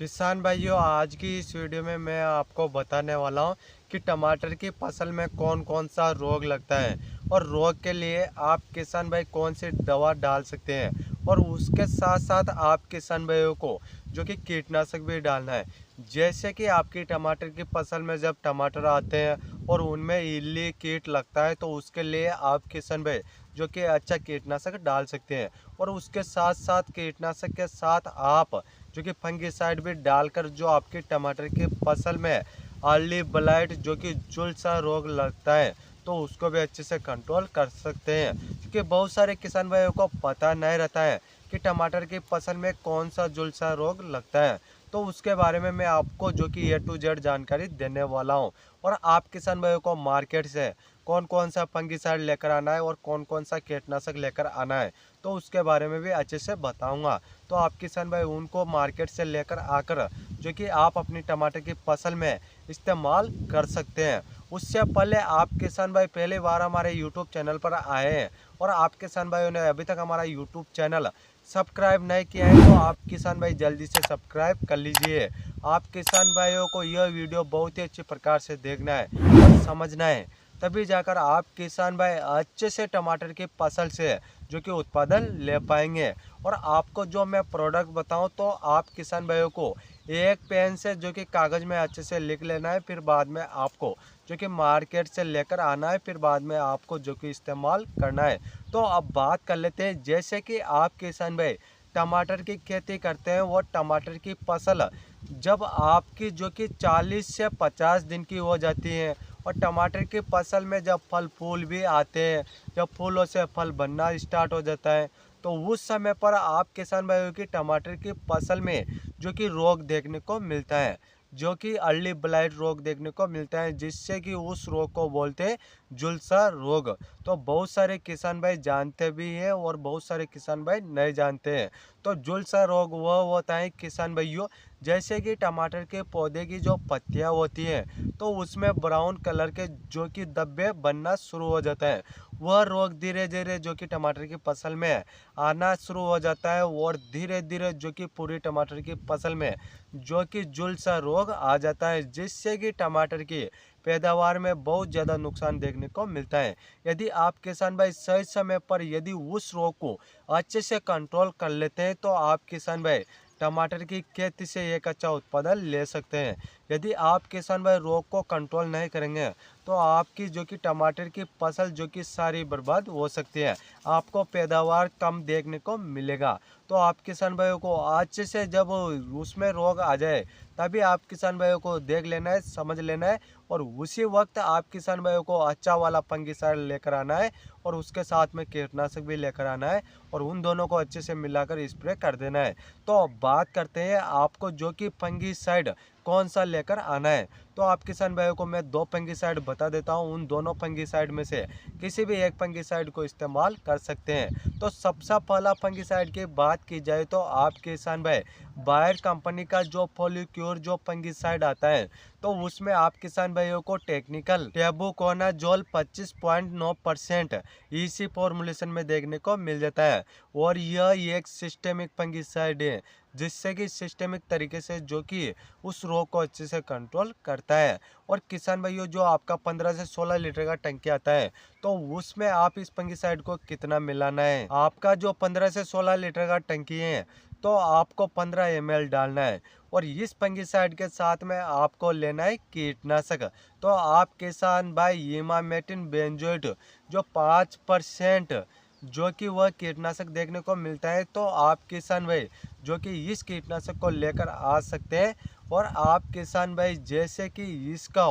किसान भाइयों, आज की इस वीडियो में मैं आपको बताने वाला हूं कि टमाटर की फसल में कौन कौन सा रोग लगता है और रोग के लिए आप किसान भाई कौन सी दवा डाल सकते हैं और उसके साथ साथ आप किसान भाइयों को जो कि कीटनाशक भी डालना है। जैसे कि आपकी टमाटर की फसल में जब टमाटर आते हैं और उनमें इल्ली कीट लगता है तो उसके लिए आप किसान भाई जो कि अच्छा कीटनाशक डाल सकते हैं और उसके साथ साथ कीटनाशक के साथ आप जो कि फंगिसाइड भी डालकर जो आपकी टमाटर की फसल में अर्ली ब्लाइट जो कि झुलसा रोग लगता है तो उसको भी अच्छे से कंट्रोल कर सकते हैं। क्योंकि बहुत सारे किसान भाइयों को पता नहीं रहता है कि टमाटर की फसल में कौन सा झुलसा रोग लगता है, तो उसके बारे में मैं आपको जो कि A to Z जानकारी देने वाला हूं। और आप किसान भाइयों को मार्केट से कौन कौन सा फंगिसाइड लेकर आना है और कौन कौन सा कीटनाशक लेकर आना है तो उसके बारे में भी अच्छे से बताऊंगा। तो आप किसान भाई उनको मार्केट से लेकर आकर जो कि आप अपनी टमाटर की फसल में इस्तेमाल कर सकते हैं। उससे पहले आप किसान भाई पहली बार हमारे यूट्यूब चैनल पर आए हैं और आप किसान भाइयों ने अभी तक हमारा यूट्यूब चैनल सब्सक्राइब नहीं किया है तो आप किसान भाई जल्दी से सब्सक्राइब कर लीजिए। आप किसान भाइयों को यह वीडियो बहुत ही अच्छी प्रकार से देखना है और समझना है, तभी जाकर आप किसान भाई अच्छे से टमाटर की फसल से जो कि उत्पादन ले पाएंगे। और आपको जो मैं प्रोडक्ट बताऊं तो आप किसान भाइयों को एक पेन से जो कि कागज़ में अच्छे से लिख लेना है, फिर बाद में आपको जो कि मार्केट से लेकर आना है, फिर बाद में आपको जो कि इस्तेमाल करना है। तो अब बात कर लेते हैं, जैसे कि आप किसान भाई टमाटर की खेती करते हैं, वो टमाटर की फसल जब आपकी जो कि 40 से 50 दिन की हो जाती है और टमाटर की फसल में जब फल फूल भी आते हैं, जब फूलों से फल बनना स्टार्ट हो जाता है तो उस समय पर आप किसान भाइयों की टमाटर की फसल में जो कि रोग देखने को मिलता है, जो कि अर्ली ब्लाइट रोग देखने को मिलता है, जिससे कि उस रोग को बोलते हैं झुलसा रोग। तो बहुत सारे किसान भाई जानते भी हैं और बहुत सारे किसान भाई नहीं जानते हैं। तो झुलसा रोग वह होता है किसान भाइयों, जैसे कि टमाटर के पौधे की जो पत्तियां होती हैं तो उसमें ब्राउन कलर के जो कि धब्बे बनना शुरू हो जाता है। वह रोग धीरे धीरे जो कि टमाटर की फसल में आना शुरू हो जाता है और धीरे धीरे जो कि पूरी टमाटर की फसल में जो कि झुलसा रोग आ जाता है, जिससे कि टमाटर की पैदावार में बहुत ज़्यादा नुकसान देखने को मिलता है। यदि आप किसान भाई सही समय पर यदि उस रोग को अच्छे से कंट्रोल कर लेते हैं तो आप किसान भाई टमाटर की खेती से एक अच्छा उत्पादन ले सकते हैं। यदि आप किसान भाई रोग को कंट्रोल नहीं करेंगे तो आपकी जो कि टमाटर की फसल जो कि सारी बर्बाद हो सकती है, आपको पैदावार कम देखने को मिलेगा। तो आप किसान भाइयों को अच्छे से जब उसमें रोग आ जाए तभी आप किसान भाइयों को देख लेना है, समझ लेना है और उसी वक्त आप किसान भाइयों को अच्छा वाला फंगिसाइड लेकर आना है और उसके साथ में कीटनाशक भी लेकर आना है और उन दोनों को अच्छे से मिलाकर स्प्रे कर देना है। तो अब बात करते हैं आपको जो कि फंगिसाइड कौन सा लेकर आना है। तो आप किसान भाइयों को मैं दो फंगिसाइड बता देता हूं, उन दोनों फंगिसाइड में से किसी भी एक फंगिसाइड को इस्तेमाल कर सकते हैं। तो सबसे पहला फंगिसाइड की बात की जाए तो आप किसान भाई बायर कंपनी का जो फॉलिक्योर जो फंगिसाइड आता है तो उसमें आप किसान भाइयों को टेक्निकल टेबुकोनाजोल 25.9% इसी फॉर्मुलेशन में देखने को मिल जाता है और यह एक सिस्टेमिक फंगिसाइड है, जिससे कि सिस्टेमिक तरीके से जो कि उस रोग को अच्छे से कंट्रोल करता है। और किसान भाइयों जो आपका 15 से 16 लीटर का टंकी आता है तो उसमें आप इस फंगिसाइड को कितना मिलाना है, आपका जो 15 से 16 लीटर का टंकी है तो आपको 15 ml डालना है और इस फंगिसाइड के साथ में आपको लेना है कीटनाशक। तो आप किसान भाई इमामेक्टिन बेंजोएट जो 5% जो कि वह कीटनाशक देखने को मिलता है तो आप किसान भाई जो कि इस कीटनाशक को लेकर आ सकते हैं। और आप किसान भाई जैसे कि इसका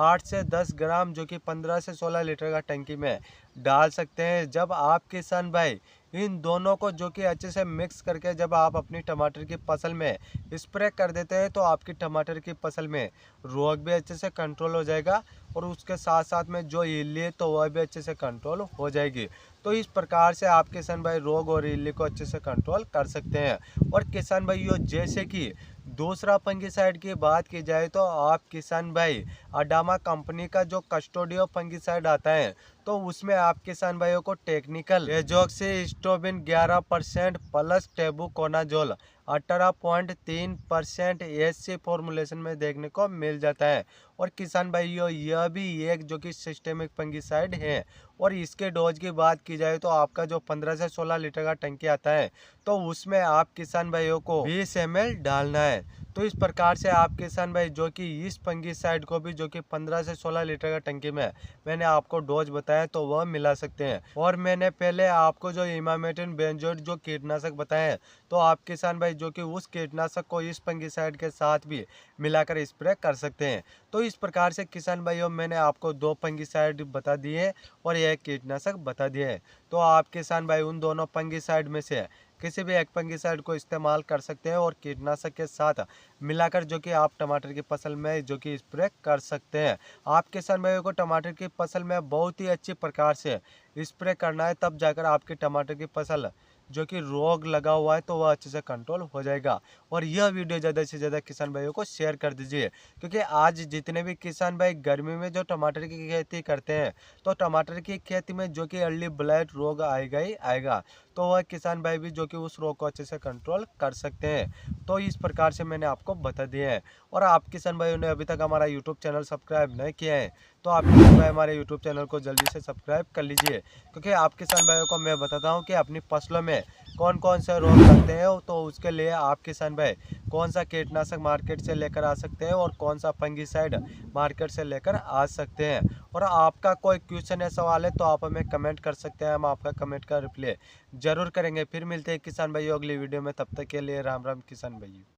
8 से 10 ग्राम जो कि 15 से 16 लीटर का टंकी में डाल सकते हैं। जब आप किसान भाई इन दोनों को जो कि अच्छे से मिक्स करके जब आप अपनी टमाटर की फसल में स्प्रे कर देते हैं तो आपकी टमाटर की फसल में रोग भी अच्छे से कंट्रोल हो जाएगा और उसके साथ साथ में जो इल्ली है तो वह भी अच्छे से कंट्रोल हो जाएगी। तो इस प्रकार से आप किसान भाई रोग और इल्ली को अच्छे से कंट्रोल कर सकते हैं। और किसान भाइयों जैसे कि दूसरा फंगिसाइड की बात की जाए तो आप किसान भाई अडामा कंपनी का जो कस्टोडियो फंगिसाइड आता है तो उसमें आप किसान भाइयों को technical azoxystrobin 11% plus tebuconazole 18.3% SC formulation में देखने को मिल जाता है। और किसान भाइयों, यह भी एक जो कि सिस्टेमिक फंगिसाइड है। और इसके डोज की बात की जाए तो आपका जो 15 से 16 लीटर का टंकी आता है, तो उसमें आप किसान भाइयों को 20 ml डालना है। तो इस प्रकार से आप किसान भाई जो कि इस फंगिसाइड को भी जो कि 15 से 16 लीटर का टंकी में मैंने आपको डोज बताया, तो वह मिला सकते हैं। और मैंने पहले आपको जो इमामेक्टिन बेंजोएट जो कीटनाशक बताए हैं, तो आप किसान भाई जो कि उस कीटनाशक को इस फंगिसाइड के साथ भी मिलाकर स्प्रे कर सकते हैं। तो इस प्रकार से किसान भाइयों, मैंने आपको 2 फंगिसाइड बता दिए और एक कीटनाशक बता दिए हैं। तो आप किसान भाई उन दोनों फंगिसाइड में से किसी भी एक फंगिसाइड को इस्तेमाल कर सकते हैं और कीटनाशक के साथ मिलाकर जो कि आप टमाटर की फसल में जो कि स्प्रे कर सकते हैं। आप किसान भाइयों को टमाटर की फसल में बहुत ही अच्छी प्रकार से स्प्रे करना है, तब जाकर आपकी टमाटर की फसल जो कि रोग लगा हुआ है तो वह अच्छे से कंट्रोल हो जाएगा। और यह वीडियो ज़्यादा से ज़्यादा किसान भाइयों को शेयर कर दीजिए, क्योंकि आज जितने भी किसान भाई गर्मी में जो टमाटर की खेती करते हैं, तो टमाटर की खेती में जो कि अर्ली ब्लाइट रोग आएगा ही आएगा, तो वह किसान भाई भी जो कि उस रोग को अच्छे से कंट्रोल कर सकते हैं। तो इस प्रकार से मैंने आपको बता दिया है। और आप किसान भाइयों ने अभी तक हमारा यूट्यूब चैनल सब्सक्राइब नहीं किया है, तो आप किसान भाई हमारे यूट्यूब चैनल को जल्दी से सब्सक्राइब कर लीजिए, क्योंकि आप किसान भाइयों को मैं बताता हूँ कि अपनी फसलों में कौन कौन से रोग लगते हैं, तो उसके लिए आप किसान भाई कौन सा कीटनाशक मार्केट से लेकर आ सकते हैं और कौन सा फंगिसाइड मार्केट से लेकर आ सकते हैं। और आपका कोई क्वेश्चन या सवाल है तो आप हमें कमेंट कर सकते हैं, हम आपका कमेंट का रिप्लाई जरूर करेंगे। फिर मिलते हैं किसान भाइयों अगली वीडियो में, तब तक के लिए राम राम किसान भाइयों।